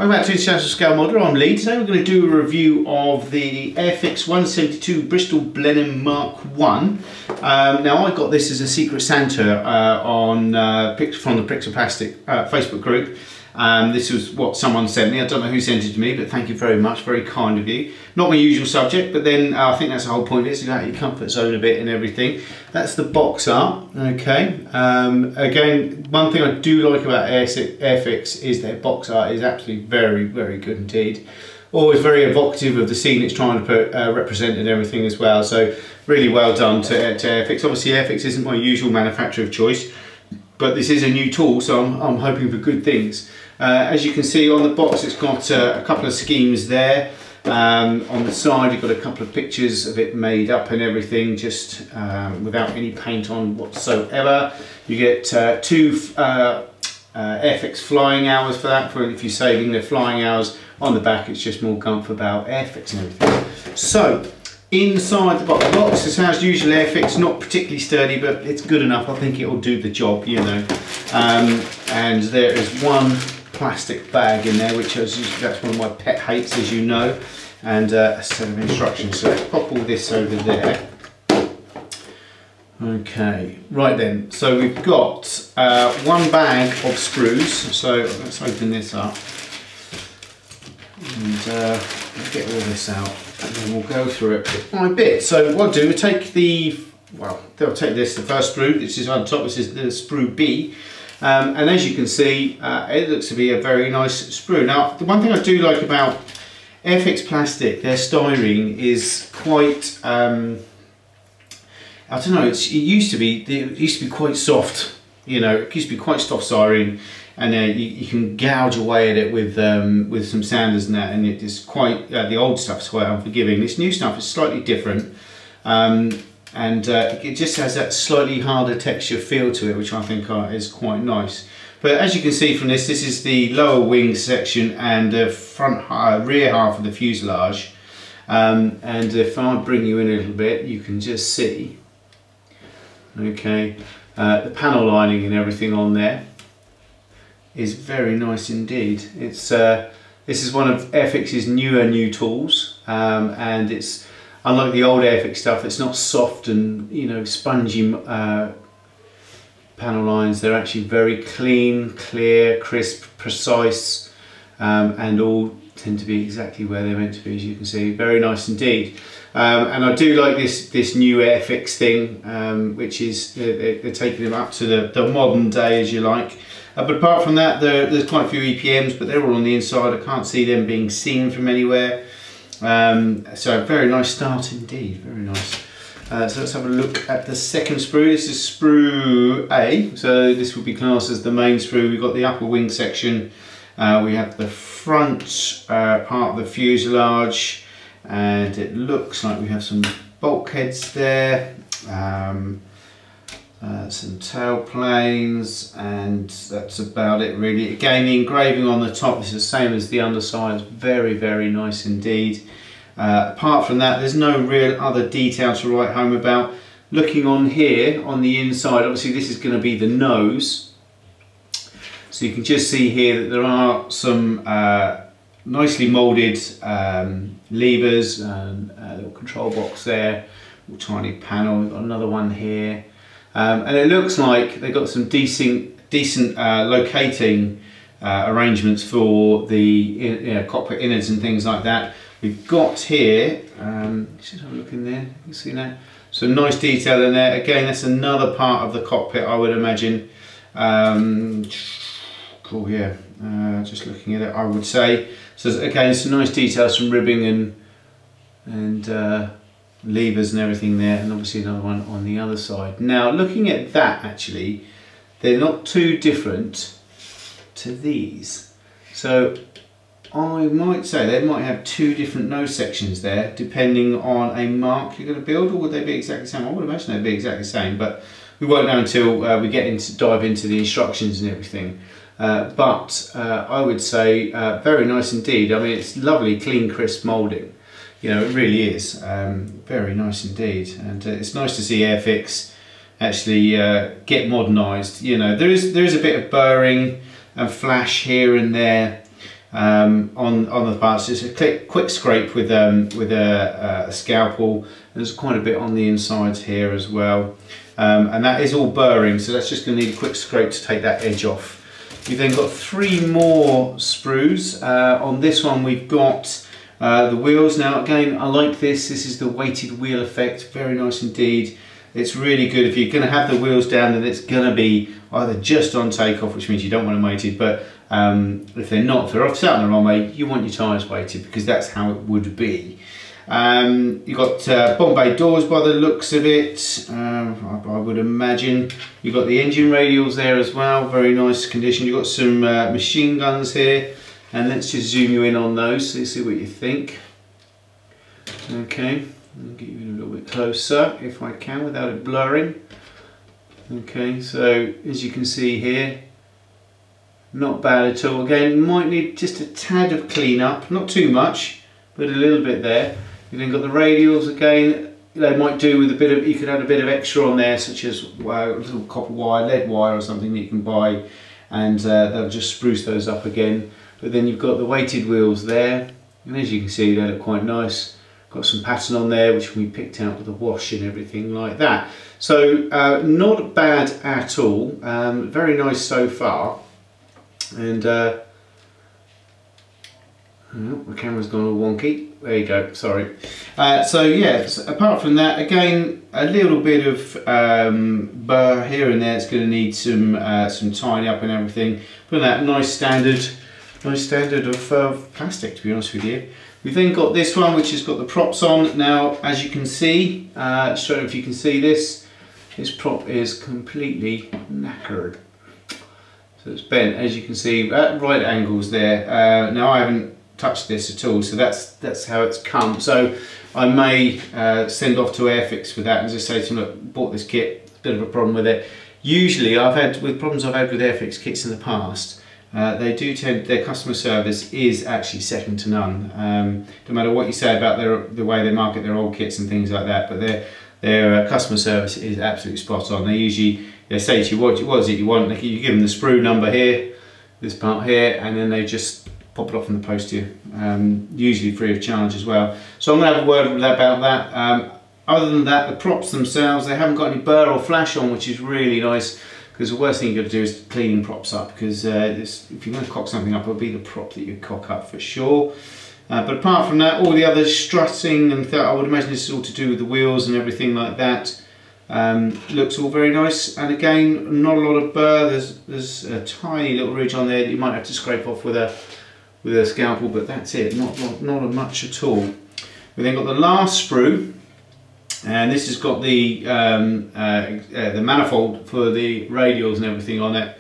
Welcome back to International Scale Modeler. I'm Lee. Today we're going to do a review of the Airfix 172 Bristol Blenheim Mark 1. Now I got this as a Secret Santa from the Pixel Plastic Facebook group. This was what someone sent me. I don't know who sent it to me, but thank you very much, very kind of you. Not my usual subject, but then I think that's the whole point, is to get out of your comfort zone a bit and everything. That's the box art, okay. Again, one thing I do like about Airfix is their box art is absolutely very, very good indeed. Always very evocative of the scene it's trying to represent and everything as well. So really well done to Airfix. Obviously Airfix isn't my usual manufacturer of choice, but this is a new tool, so I'm hoping for good things. As you can see on the box, it's got a couple of schemes there. On the side you've got a couple of pictures of it made up and everything, just without any paint on whatsoever. You get two Airfix flying hours for that, for if you're saving the flying hours. On the back it's just more gumph about Airfix and everything. So inside the box, this has usual Airfix, not particularly sturdy, but it's good enough. I think it'll do the job, you know. And there is one plastic bag in there, which is, that's one of my pet hates, as you know, and a set of instructions. So let's pop all this over there. Okay, right then, so we've got one bag of screws, so let's open this up and get all this out, and then we'll go through it bit by bit. So what I'll do, we'll take the, well, they'll take this, the first screw, this is on top, this is the sprue B. And as you can see, it looks to be a very nice sprue. Now, the one thing I do like about Airfix plastic, their styrene is quite, I don't know, it used to be quite soft, you know, it used to be quite soft styrene, and you can gouge away at it with some sanders and that, and it is quite, the old stuff is quite unforgiving. This new stuff is slightly different. And it just has that slightly harder texture feel to it, which I think is quite nice. But as you can see from this is the lower wing section and the front rear half of the fuselage. And if I bring you in a little bit, you can just see, okay, the panel lining and everything on there is very nice indeed. It's this is one of Airfix's new tools, and it's, unlike the old Airfix stuff, it's not soft and, you know, spongy panel lines. They're actually very clean, clear, crisp, precise, and all tend to be exactly where they're meant to be, as you can see. Very nice indeed. And I do like this new Airfix thing, which is they're taking them up to the modern day, as you like. But apart from that, there's quite a few EPMs, but they're all on the inside. I can't see them being seen from anywhere. So very nice start indeed, very nice. So let's have a look at the second sprue. This is sprue A, so this would be classed as the main sprue. We've got the upper wing section, we have the front part of the fuselage, and it looks like we have some bulkheads there, some tail planes, and that's about it really. Again, the engraving on the top is the same as the underside. It's very, very nice indeed. Apart from that, there's no real other detail to write home about. Looking on here on the inside, obviously this is going to be the nose, so you can just see here that there are some nicely moulded levers and a little control box there, little tiny panel. We've got another one here. And it looks like they've got some decent locating arrangements for the cockpit innards and things like that. We've got here, just have a look in there, you can see that. So nice detail in there. Again, that's another part of the cockpit, I would imagine. Cool, yeah, just looking at it, I would say. So again, some nice details, some ribbing and levers and everything there, and obviously another one on the other side. Now looking at that, actually they're not too different to these, so I might say they might have two different nose sections there depending on a mark you're going to build, or would they be exactly the same? I would imagine they'd be exactly the same, but we won't know until we dive into the instructions and everything. But I would say very nice indeed. I mean, it's lovely, clean, crisp moulding. You know, it really is very nice indeed, and it's nice to see Airfix actually get modernised. You know, there is a bit of burring and flash here and there, on the parts. Just a quick scrape with a scalpel. There's quite a bit on the insides here as well, and that is all burring, so that's just going to need a quick scrape to take that edge off. You've then got 3 more sprues. On this one we've got the wheels. Now again, I like this. This is the weighted wheel effect. Very nice indeed. It's really good. If you're going to have the wheels down, then it's going to be either just on takeoff, which means you don't want them weighted, but if they're not, if they're off sat on the runway, you want your tyres weighted, because that's how it would be. You've got Bombay doors by the looks of it, I would imagine. You've got the engine radials there as well, very nice condition. You've got some machine guns here, and let's just zoom you in on those so you see what you think. Okay, I'll get you in a little bit closer if I can without it blurring. Okay, so as you can see here, not bad at all. Again, might need just a tad of clean up, not too much, but a little bit there. You've then got the radials again. They might do with a bit of, you could add a bit of extra on there, such as a little copper wire, lead wire or something that you can buy, and they'll just spruce those up again. But then you've got the weighted wheels there, and as you can see, they look quite nice. Got some pattern on there which can be picked out with a wash and everything like that. So not bad at all, very nice so far. And my camera's gone all wonky. There you go, sorry. So yeah, apart from that, again, a little bit of burr here and there. It's going to need some tidy up and everything. But that nice standard of plastic, to be honest with you. We've then got this one, which has got the props on. Now, as you can see, just don't know if you can see this. This prop is completely knackered. So it's bent, as you can see, at right angles there. Now I haven't touched this at all, so that's how it's come. So I may send off to Airfix with that and just say to them, look, bought this kit, bit of a problem with it. Usually, with problems I've had with Airfix kits in the past, they do tend, their customer service is actually second to none. No matter what you say about the way they market their old kits and things like that, but their customer service is absolutely spot on. They say to you, what is it you want? You give them the sprue number here, this part here, and then they just pop it off in the post to you, usually free of charge as well. So I'm going to have a word about that. Other than that, the props themselves, they haven't got any burr or flash on, which is really nice, because the worst thing you've got to do is cleaning props up, because if you're going to cock something up, it'll be the prop that you cock up for sure. But apart from that, all the other strutting and I would imagine this is all to do with the wheels and everything like that. Looks all very nice, and again, not a lot of burr. There's a tiny little ridge on there that you might have to scrape off with a scalpel, but that's it. Not much at all. We then got the last sprue, and this has got the manifold for the radials and everything on it.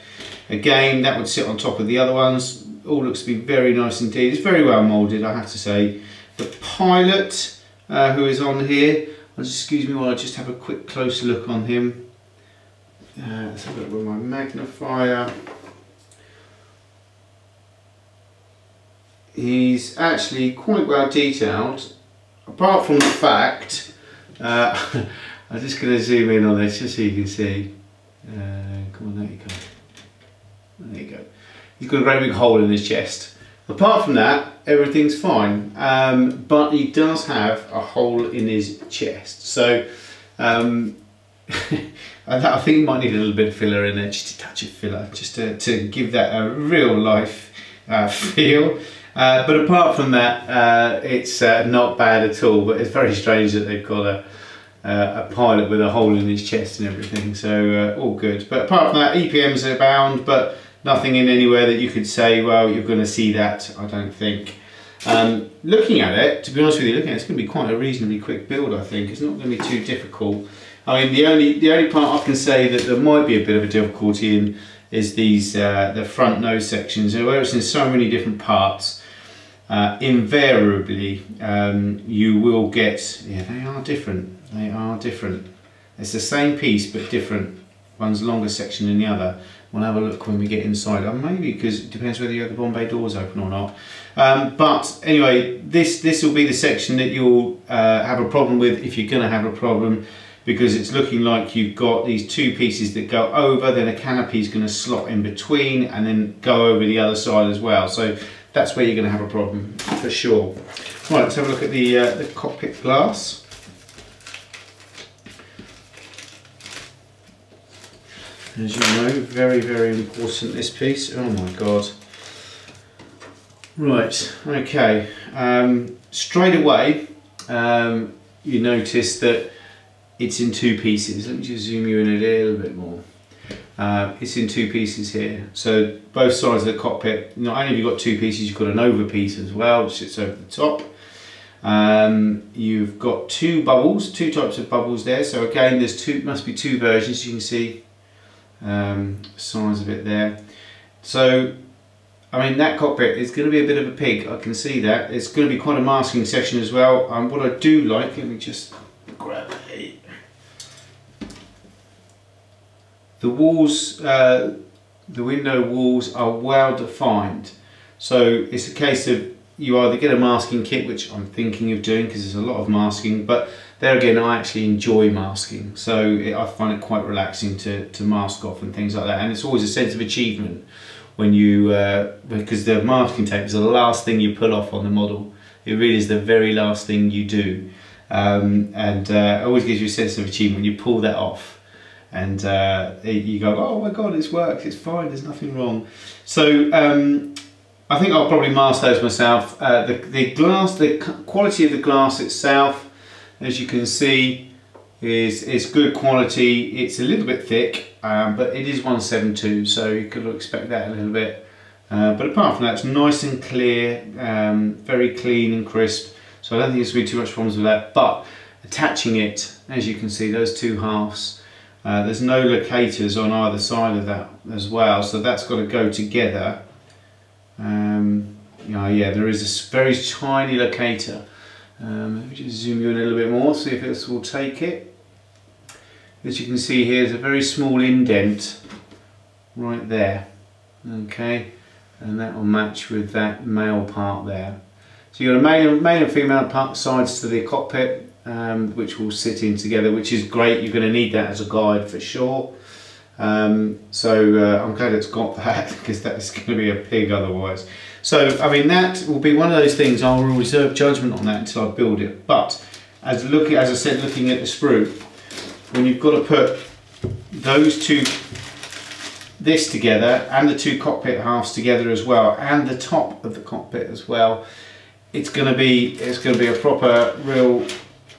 Again, that would sit on top of the other ones. All looks to be very nice indeed. It's very well moulded, I have to say. The pilot who is on here, excuse me while I just have a quick close look on him. Let's have a look with my magnifier. He's actually quite well detailed, apart from the fact, I'm just going to zoom in on this just so you can see. Come on, there you go. There you go. He's got a great big hole in his chest. Apart from that, everything's fine, but he does have a hole in his chest. So I think he might need a little bit of filler in there, just a touch of filler, just to give that a real life feel. But apart from that, it's not bad at all, but it's very strange that they've got a pilot with a hole in his chest and everything, so all good. But apart from that, EPMs are bound, but nothing in anywhere that you could say, well, you're going to see that, I don't think. Looking at it, to be honest with you, it's going to be quite a reasonably quick build, I think. It's not going to be too difficult. I mean, the only part I can say that there might be a bit of a difficulty in is these the front nose sections. Where it's in so many different parts, invariably you will get, yeah, they are different. They are different. It's the same piece but different. One's a longer section than the other. We'll have a look when we get inside. Maybe because it depends whether you have the Bombay doors open or not. But anyway, this will be the section that you'll have a problem with, if you're going to have a problem, because it's looking like you've got these two pieces that go over, then a canopy is going to slot in between and then go over the other side as well. So that's where you're going to have a problem for sure. Right, let's have a look at the cockpit glass. As you know, very, very important, this piece. Oh my god. Right, okay. Straight away, you notice that it's in two pieces. Let me just zoom you in a little bit more. It's in two pieces here. So both sides of the cockpit, not only have you got two pieces, you've got an over piece as well, which sits over the top. You've got two bubbles, two types of bubbles there. So again, there's must be two versions. You can see size of it there. So I mean, that cockpit is going to be a bit of a pig, I can see that. It's going to be quite a masking session as well. What I do like, let me just grab it. The walls, the window walls are well defined. So it's a case of you either get a masking kit, which I'm thinking of doing because there's a lot of masking, but there again, I actually enjoy masking. So I find it quite relaxing to mask off and things like that. And it's always a sense of achievement when you, because the masking tape is the last thing you pull off on the model. It really is the very last thing you do. It always gives you a sense of achievement when you pull that off. And you go, oh my god, it's worked, it's fine, there's nothing wrong. So I think I'll probably mask those myself. The quality of the glass itself, as you can see, is good quality. It's a little bit thick, but it is 172, so you could expect that a little bit. But apart from that, it's nice and clear, very clean and crisp. So I don't think there's going to be too much problems with that. But attaching it, as you can see, those two halves, there's no locators on either side of that as well, so that's got to go together. Yeah, there is a very tiny locator. Let me just zoom you in a little bit more, see if this will take it. As you can see here, there's a very small indent right there. Okay, and that will match with that male part there. So you've got a male and female sides to the cockpit, which will sit in together, which is great. You're going to need that as a guide for sure. I'm glad it's got that, because that's going to be a pig otherwise. So I mean, that will be one of those things. I'll reserve judgment on that until I build it. But as I said, looking at the sprue, when you've got to put those two, this together, and the two cockpit halves together as well, and the top of the cockpit as well, it's going to be a proper real.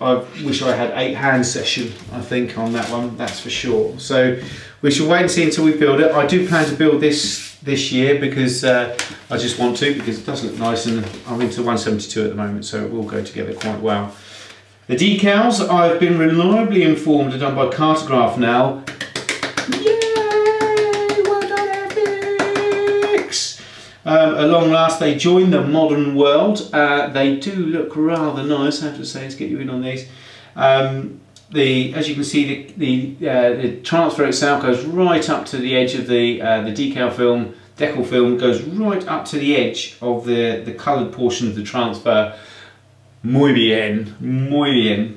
I wish I had 8-hand session, I think, on that one, that's for sure. So we shall wait and see until we build it. I do plan to build this year because I just want to, because it does look nice, and I'm into 172 at the moment, so it will go together quite well. The decals, I've been reliably informed, are done by Cartograph now. Yay! Well done, Airfix! At long last, they join the modern world. They do look rather nice, I have to say. Let's get you in on these. As you can see, the transfer itself goes right up to the edge of the decal film, decal film goes right up to the edge of the coloured portion of the transfer. Muy bien, muy bien.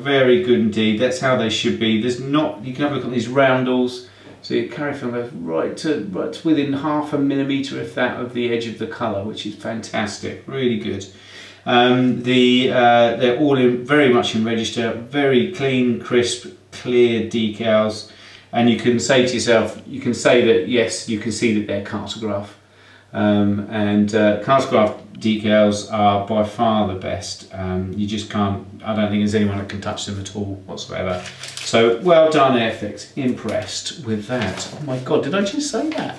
Very good indeed. That's how they should be. There's not. You can have a look at these roundels. So your carry film goes right to within 0.5 millimetre, if that, of the edge of the colour, which is fantastic. Really good. They're all very much in register. Very clean, crisp, clear decals. And you can say to yourself, you can say that yes, you can see that they're Cartograph. Cartograph decals are by far the best. You just can't, I don't think there's anyone that can touch them at all whatsoever. So well done, Airfix, impressed with that. Oh my god, did I just say that?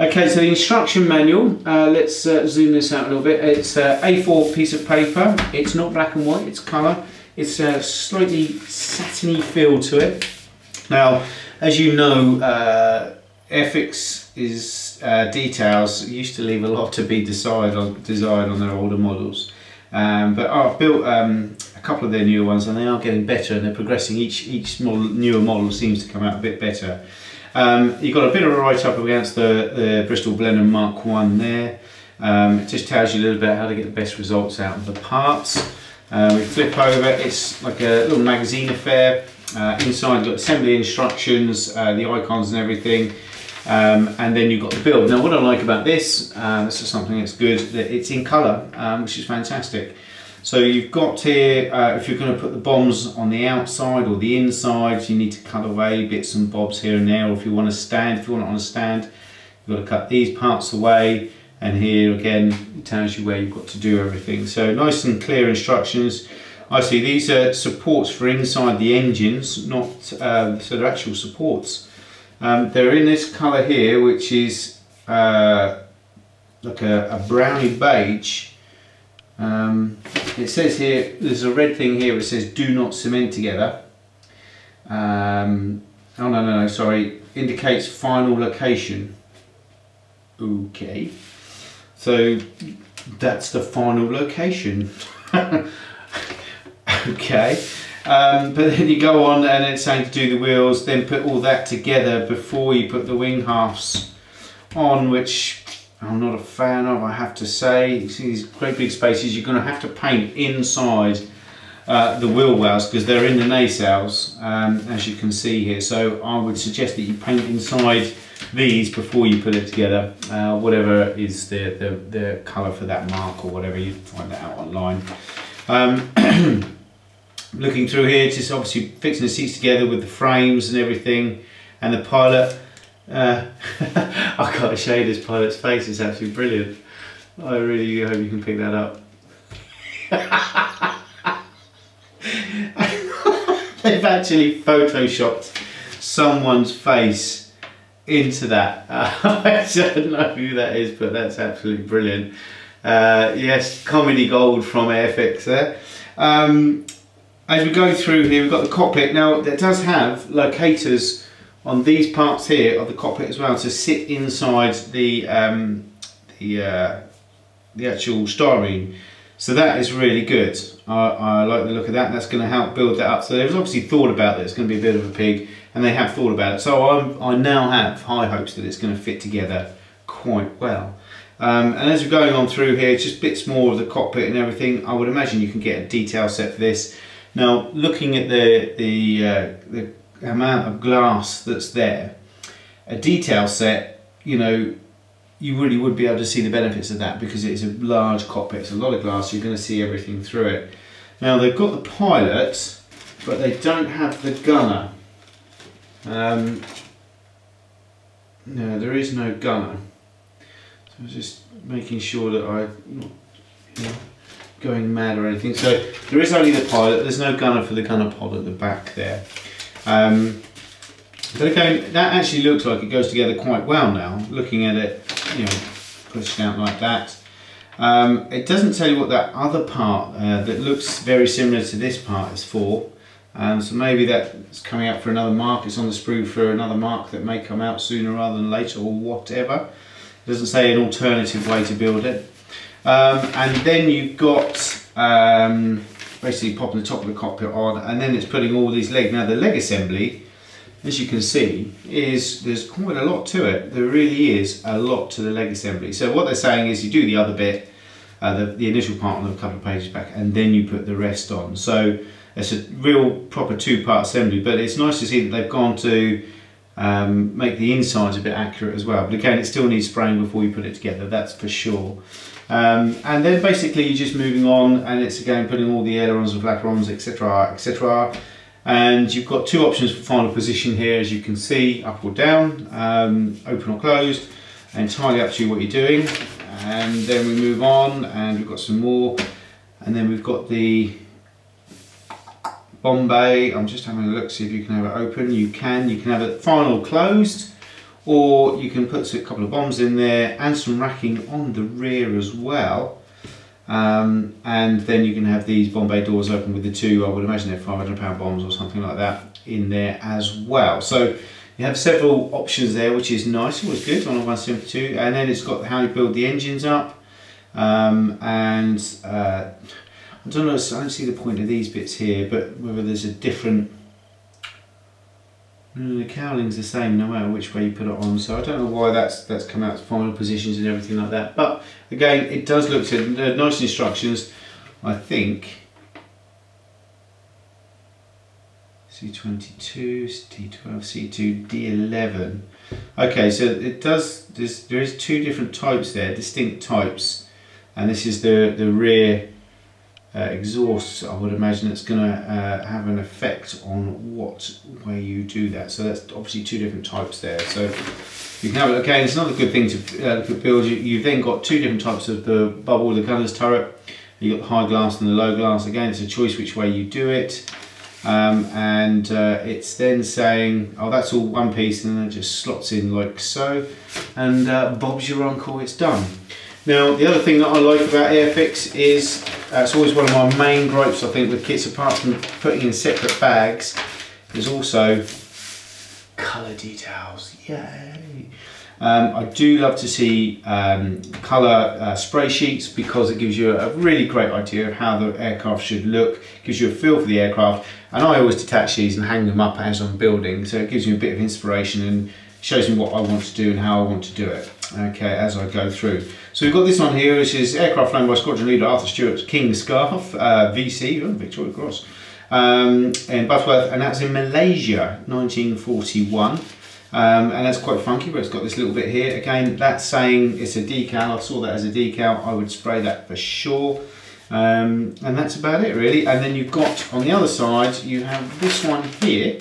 Okay, so the instruction manual, let's zoom this out a little bit. It's a A4 piece of paper. It's not black and white, it's colour. It's a slightly satiny feel to it. Now, as you know, Airfix details used to leave a lot to be desired on their older models, but I've built a couple of their newer ones, and they are getting better, and they're progressing. Each newer model seems to come out a bit better. You've got a bit of a write-up against the Bristol Blenheim Mark 1 there. It just tells you a little bit how to get the best results out of the parts. We flip over, it's like a little magazine affair. Inside you've got assembly instructions, the icons and everything. And then you've got the build. Now what I like about this, this is something that's good, that it's in colour, which is fantastic. So you've got here, if you're going to put the bombs on the outside or the inside, you need to cut away bits and bobs here and there, or if you want to stand, if you want it on a stand, you've got to cut these parts away, and here again it tells you where you've got to do everything. So nice and clear instructions. I see these are supports for inside the engines, not so they're actual supports. They're in this colour here, which is like a browny beige. It says here, there's a red thing here which says do not cement together. Oh no, sorry, indicates final location. Okay, so that's the final location. Okay, but then you go on and it's saying to do the wheels, then put all that together before you put the wing halves on, which I'm not a fan of, I have to say. You see these great big spaces, you're going to have to paint inside the wheel wells because they're in the nacelles, as you can see here. So I would suggest that you paint inside these before you put it together, whatever is the colour for that mark or whatever, you find that out online. Looking through here, just obviously fixing the seats together with the frames and everything, and the pilot. I've got to show you this pilot's face, it's absolutely brilliant. I really hope you can pick that up. They've actually photoshopped someone's face into that. I don't know who that is, but that's absolutely brilliant. Yes, comedy gold from Airfix there. As we go through here, we've got the cockpit. Now, it does have locators on these parts here of the cockpit as well to sit inside the actual styrene. So that is really good. I like the look of that. That's going to help build that up. So they've obviously thought about that it's going to be a bit of a pig, and they have thought about it. So I now have high hopes that it's going to fit together quite well. And as we're going on through here, just bits more of the cockpit and everything. I would imagine you can get a detail set for this. Now, looking at the amount of glass that's there, a detail set, you know, you really would be able to see the benefits of that because it's a large cockpit, it's a lot of glass, you're going to see everything through it. Now, they've got the pilot, but they don't have the gunner. No, there is no gunner. So I'm just making sure that I'm not, you know, going mad or anything. So there is only the pilot, there's no gunner for the gunner pod at the back there. But again, that actually looks like it goes together quite well now, looking at it, you know, pushed out like that. It doesn't tell you what that other part that looks very similar to this part is for. So maybe that's coming out for another mark, it's on the sprue for another mark that may come out sooner rather than later or whatever. It doesn't say an alternative way to build it. And then you've got basically popping the top of the cockpit on, and then it's putting all these legs. Now the leg assembly, as you can see, there's quite a lot to it. There really is a lot to the leg assembly. So what they're saying is you do the other bit, the initial part on a couple of pages back, and then you put the rest on. So it's a real proper two-part assembly, but it's nice to see that they've gone to make the insides a bit accurate as well. But again, it still needs spraying before you put it together, that's for sure. And then basically you're just moving on, and it's again putting all the ailerons and flaperons, etc, etc. And you've got two options for final position here, as you can see, up or down, open or closed, entirely up to you what you're doing. And then we move on, and we've got some more, and then we've got the bomb bay. I'm just having a look, see if you can have it open. You can have it final closed, or you can put a couple of bombs in there and some racking on the rear as well. And then you can have these bomb bay doors open with the two, I would imagine they're 500-pound bombs or something like that in there as well. So you have several options there, which is nice, always good on a 172. And then it's got how you build the engines up. I don't know, I don't see the point of these bits here, but whether there's a different, the cowling's the same no matter which way you put it on, so I don't know why that's come out as final positions and everything like that. But again, it does look to nice instructions. I think, see C22, D12, C2, D11. Okay, so it does. There is two different types there, distinct types, and this is the rear exhaust. I would imagine it's going to have an effect on what way you do that. So that's obviously two different types there. So you can have it. Okay, it's another good thing to look at build. You've then got two different types of the bubble, the gunner's turret. You've got the high glass and the low glass. Again, it's a choice which way you do it. It's then saying, oh, that's all one piece, and then it just slots in like so, and Bob's your uncle, it's done. Now, the other thing that I like about Airfix is, it's always one of my main gripes, I think, with kits, apart from putting in separate bags, is also colour details. Yay! I do love to see colour spray sheets, because it gives you a really great idea of how the aircraft should look, gives you a feel for the aircraft, and I always detach these and hang them up as I'm building, so it gives you a bit of inspiration and shows me what I want to do and how I want to do it, okay, as I go through. So we've got this one here, which is aircraft flown by Squadron Leader Arthur Stewart's King Scarf, VC, Victoria Cross, in Butterworth, and that's in Malaysia, 1941. And that's quite funky, but it's got this little bit here. Again, that's saying it's a decal. I saw that as a decal. I would spray that for sure. And that's about it, really. And then you've got, on the other side, you have this one here,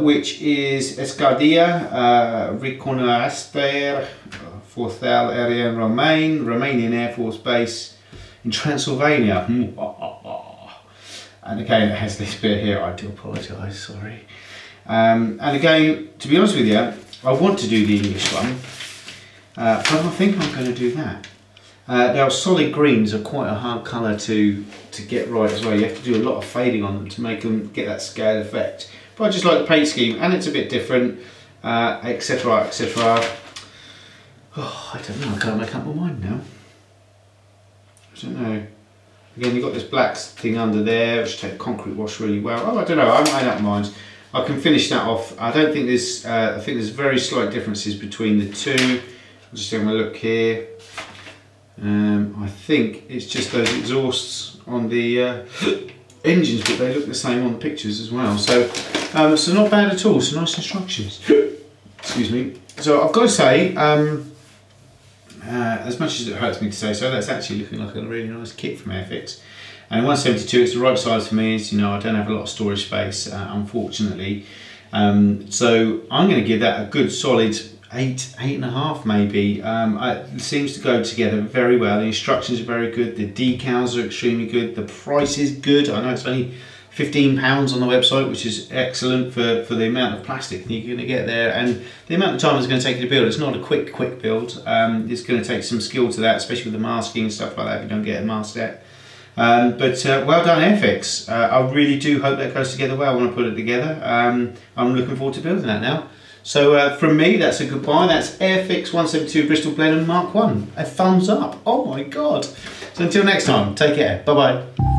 which is Escadilla Reconnaissance Forçal Aérien Romain, Romanian Air Force Base in Transylvania. And again, it has this bit here. I do apologise, sorry. And again, to be honest with you, I want to do the English one, but I think I'm going to do that. Now, solid greens are quite a hard colour to get right as well. You have to do a lot of fading on them to make them get that scale effect. But I just like the paint scheme, and it's a bit different, etc, etc. Oh, I don't know, I can't make up my mind now. I don't know. Again, you've got this black thing under there, which takes concrete wash really well. Oh, I don't know, I made up my mind. I can finish that off. I don't think there's, I think there's very slight differences between the two. I'm just having a look here. I think it's just those exhausts on the engines, but they look the same on the pictures as well. So, so not bad at all. So nice instructions. Excuse me. So I've got to say, as much as it hurts me to say so, that's actually looking like a really nice kit from Airfix. And 172, it's the right size for me. As you know, I don't have a lot of storage space, unfortunately. So I'm going to give that a good solid 8.5 maybe. It seems to go together very well. The instructions are very good. The decals are extremely good. The price is good. I know it's only £15 on the website, which is excellent for the amount of plastic you're going to get there, and the amount of time it's going to take you to build. It's not a quick build. It's going to take some skill to that, especially with the masking and stuff like that if you don't get a mask set. But well done, Airfix. I really do hope that goes together well when I put it together. I'm looking forward to building that now. So from me, that's a goodbye. That's Airfix 172 Bristol Blenheim Mark 1. A thumbs up. Oh my God. So until next time, take care. Bye-bye.